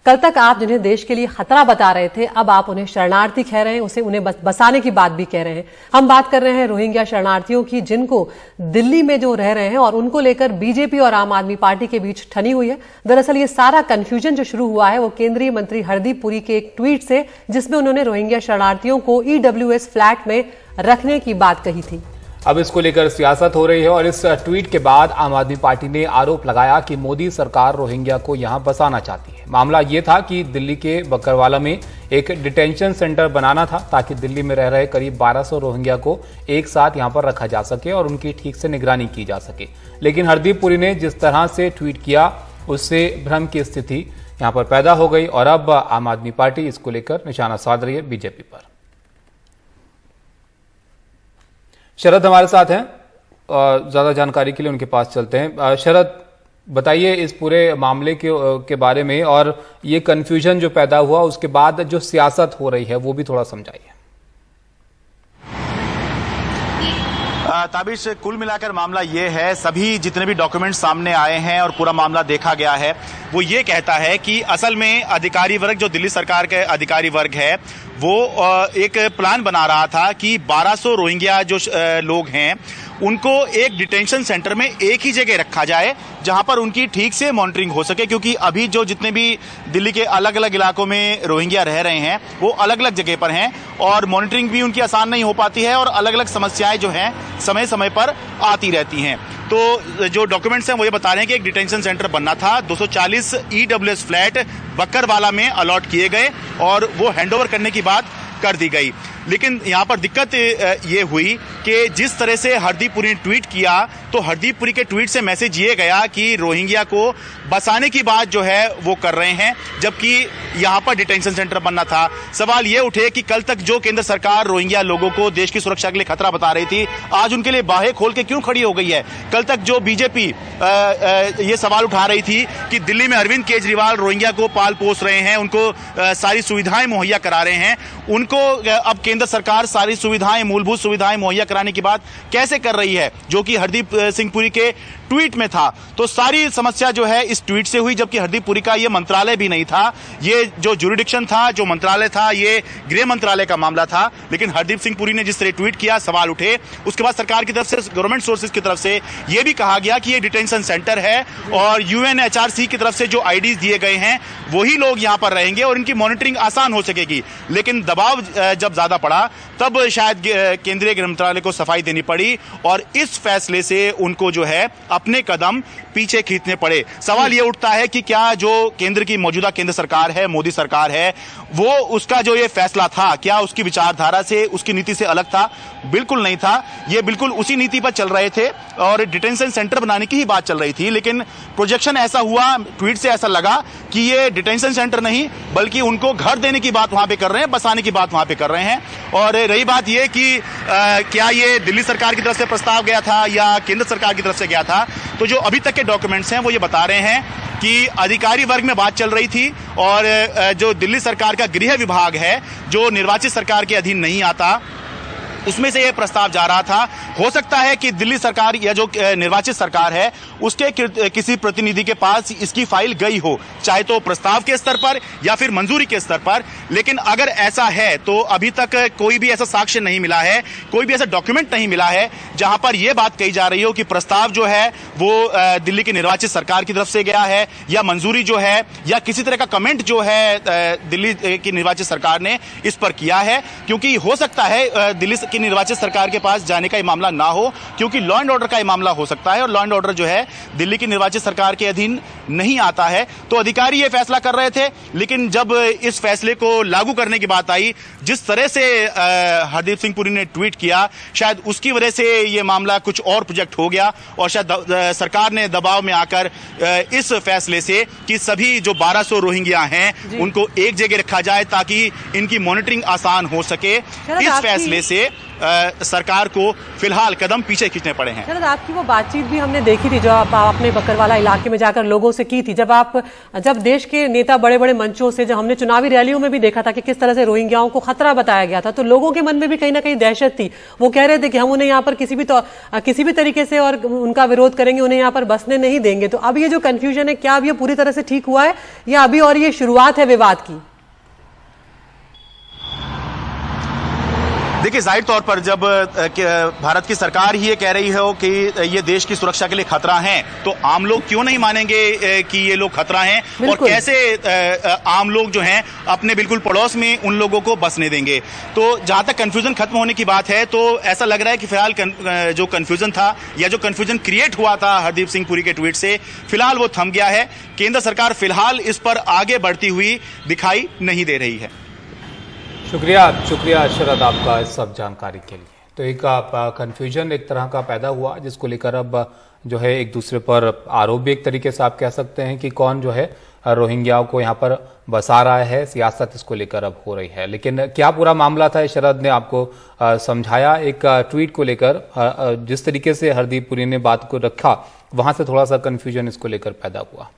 कल तक आप जिन्हें देश के लिए खतरा बता रहे थे, अब आप उन्हें शरणार्थी कह रहे हैं, उन्हें बसाने की बात भी कह रहे हैं। हम बात कर रहे हैं रोहिंग्या शरणार्थियों की, जिनको दिल्ली में जो रह रहे हैं और उनको लेकर बीजेपी और आम आदमी पार्टी के बीच ठनी हुई है। दरअसल ये सारा कंफ्यूजन जो शुरू हुआ है वो केंद्रीय मंत्री हरदीप पुरी के एक ट्वीट से, जिसमें उन्होंने रोहिंग्या शरणार्थियों को EWS फ्लैट में रखने की बात कही थी। अब इसको लेकर सियासत हो रही है और इस ट्वीट के बाद आम आदमी पार्टी ने आरोप लगाया कि मोदी सरकार रोहिंग्या को यहां बसाना चाहती है। मामला यह था कि दिल्ली के बकरवाला में एक डिटेंशन सेंटर बनाना था ताकि दिल्ली में रह रहे करीब 1200 रोहिंग्या को एक साथ यहां पर रखा जा सके और उनकी ठीक से निगरानी की जा सके। लेकिन हरदीप पुरी ने जिस तरह से ट्वीट किया उससे भ्रम की स्थिति यहां पर पैदा हो गई और अब आम आदमी पार्टी इसको लेकर निशाना साध रही है बीजेपी पर। शरद हमारे साथ हैं, ज्यादा जानकारी के लिए उनके पास चलते हैं। शरद, बताइए इस पूरे मामले के बारे में और ये कंफ्यूजन जो पैदा हुआ उसके बाद जो सियासत हो रही है वो भी थोड़ा समझाइए। ताबिश, कुल मिलाकर मामला ये है, सभी जितने भी डॉक्यूमेंट सामने आए हैं और पूरा मामला देखा गया है, वो ये कहता है कि असल में अधिकारी वर्ग, जो दिल्ली सरकार के अधिकारी वर्ग है, वो एक प्लान बना रहा था कि 1200 रोहिंग्या जो लोग हैं उनको एक डिटेंशन सेंटर में एक ही जगह रखा जाए जहां पर उनकी ठीक से मॉनिटरिंग हो सके, क्योंकि अभी जो जितने भी दिल्ली के अलग अलग इलाकों में रोहिंग्या रह रहे हैं वो अलग अलग जगह पर हैं और मॉनिटरिंग भी उनकी आसान नहीं हो पाती है और अलग अलग समस्याएं जो हैं समय समय पर आती रहती हैं। तो जो डॉक्यूमेंट्स हैं वो ये बता रहे हैं कि एक डिटेंशन सेंटर बनना था, 240 EWS फ्लैट बकरवाला में अलॉट किए गए और वो हैंडओवर करने की बात कर दी गई। लेकिन यहाँ पर दिक्कत ये हुई कि जिस तरह से हरदीप पुरी ने ट्वीट किया, तो हरदीप पुरी के ट्वीट से मैसेज ये गया कि रोहिंग्या को बसाने की बात जो है वो कर रहे हैं, जबकि यहाँ पर डिटेंशन सेंटर बनना था। सवाल ये उठे कि कल तक जो केंद्र सरकार रोहिंग्या लोगों को देश की सुरक्षा के लिए खतरा बता रही थी, आज उनके लिए बाहें खोल के क्यों खड़ी हो गई है? कल तक जो बीजेपी ये सवाल उठा रही थी कि दिल्ली में अरविंद केजरीवाल रोहिंग्या को पाल पोस रहे हैं, उनको सारी सुविधाएं मुहैया करा रहे हैं, उनको अब केंद्र सरकार सारी सुविधाएं, मूलभूत सुविधाएं मुहैया कराने की बात कैसे कर रही है, जो कि हरदीप सिंह पुरी के ट्वीट में था। तो सारी समस्या जो है इस ट्वीट से हुई, जबकि हरदीप पुरी का ये मंत्रालय भी नहीं था, ये जो ज्यूरिडिक्शन था, जो मंत्रालय था, ये गृह मंत्रालय का मामला था। लेकिन हरदीप सिंह पुरी ने जिस तरह ट्वीट किया, सवाल उठे। उसके बाद सरकार की तरफ से, गवर्नमेंट सोर्सेज की तरफ से ये भी कहा गया कि ये डिटेंशन सेंटर है और UNHRC की तरफ से जो IDs दिए गए हैं वही लोग यहाँ पर रहेंगे और इनकी मॉनिटरिंग आसान हो सकेगी। लेकिन दबाव जब ज्यादा पड़ा तब शायद केंद्रीय गृह मंत्रालय को सफाई देनी पड़ी और इस फैसले से उनको जो है अपने कदम पीछे खींचने पड़े। सवाल ये उठता है कि क्या जो केंद्र की मौजूदा केंद्र सरकार है, मोदी सरकार है, वो उसका जो ये फैसला था, क्या उसकी विचारधारा से, उसकी नीति से अलग था? बिल्कुल नहीं था। ये बिल्कुल उसी नीति पर चल रहे थे और डिटेंशन सेंटर बनाने की ही बात चल रही थी। लेकिन प्रोजेक्शन ऐसा हुआ, ट्वीट से ऐसा लगा कि ये डिटेंशन सेंटर नहीं बल्कि उनको घर देने की बात वहां पे कर रहे हैं, बसाने की बात वहां पे कर रहे हैं। और रही बात ये कि क्या ये दिल्ली सरकार की तरफ से प्रस्ताव गया था या केंद्र सरकार की तरफ से गया था, तो जो अभी तक के डॉक्यूमेंट्स हैं वो ये बता रहे हैं कि अधिकारी वर्ग में बात चल रही थी और जो दिल्ली सरकार का गृह विभाग है, जो निर्वाचित सरकार के अधीन नहीं आता, उसमें से यह प्रस्ताव जा रहा था। हो सकता है कि दिल्ली सरकार या जो निर्वाचित सरकार है उसके किसी प्रतिनिधि के पास इसकी फाइल गई हो, चाहे तो प्रस्ताव के स्तर पर या फिर मंजूरी के स्तर पर। लेकिन अगर ऐसा है तो अभी तक कोई भी ऐसा साक्ष्य नहीं मिला है, कोई भी ऐसा डॉक्यूमेंट नहीं मिला है जहां पर यह बात कही जा रही हो कि प्रस्ताव जो है वो दिल्ली की निर्वाचित सरकार की तरफ से गया है या मंजूरी जो है या किसी तरह का कमेंट जो है दिल्ली की निर्वाचित सरकार ने इस पर किया है। क्योंकि हो सकता है दिल्ली की निर्वाचित सरकार के पास जाने का ये मामला ना हो, क्योंकि लॉ एंड ऑर्डर का ये मामला हो सकता है और लॉ एंड ऑर्डर जो है दिल्ली की निर्वाचित सरकार के अधीन नहीं आता है। तो अधिकारी ये फैसला कर रहे थे, लेकिन जब इस फैसले को लागू करने की बात आई, जिस तरह से हरदीप सिंह पुरी ने ट्वीट किया, शायद उसकी वजह से ये मामला कुछ और प्रोजेक्ट हो गया और शायद सरकार ने दबाव में आकर इस फैसले से कि सभी जो 1200 रोहिंग्या हैं उनको एक जगह रखा जाए ताकि इनकी मॉनिटरिंग आसान हो सके, इस फैसले से सरकार को फिलहाल कदम पीछे खींचने पड़े हैं। शरद, आपकी वो बातचीत भी हमने देखी थी जो आप अपने बकरवाला इलाके में जाकर लोगों से की थी, जब देश के नेता बड़े बड़े मंचों से, जब हमने चुनावी रैलियों में भी देखा था कि किस तरह से रोहिंग्याओं को खतरा बताया गया था, तो लोगों के मन में भी कहीं ना कहीं दहशत थी। वो कह रहे थे कि हम उन्हें यहाँ पर किसी भी तरीके से और उनका विरोध करेंगे, उन्हें यहाँ पर बसने नहीं देंगे। तो अब ये जो कंफ्यूजन है, क्या अब ये पूरी तरह से ठीक हुआ है या अभी और ये शुरुआत है विवाद की? देखिए, जाहिर तौर पर जब भारत की सरकार ही ये कह रही हो कि ये देश की सुरक्षा के लिए खतरा है, तो आम लोग क्यों नहीं मानेंगे कि ये लोग खतरा हैं, और कैसे आम लोग जो हैं अपने बिल्कुल पड़ोस में उन लोगों को बसने देंगे। तो जहां तक कंफ्यूजन खत्म होने की बात है, तो ऐसा लग रहा है कि फिलहाल जो कंफ्यूजन था या जो कंफ्यूजन क्रिएट हुआ था हरदीप सिंह पुरी के ट्वीट से, फिलहाल वो थम गया है। केंद्र सरकार फिलहाल इस पर आगे बढ़ती हुई दिखाई नहीं दे रही है। शुक्रिया शरद आपका इस सब जानकारी के लिए। तो एक कंफ्यूजन एक तरह का पैदा हुआ, जिसको लेकर अब जो है एक दूसरे पर आरोप भी एक तरीके से आप कह सकते हैं कि कौन जो है रोहिंग्याओं को यहाँ पर बसा रहा है, सियासत इसको लेकर अब हो रही है। लेकिन क्या पूरा मामला था, शरद ने आपको समझाया एक ट्वीट को लेकर। जिस तरीके से हरदीप पुरी ने बात को रखा, वहां से थोड़ा सा कंफ्यूजन इसको लेकर पैदा हुआ।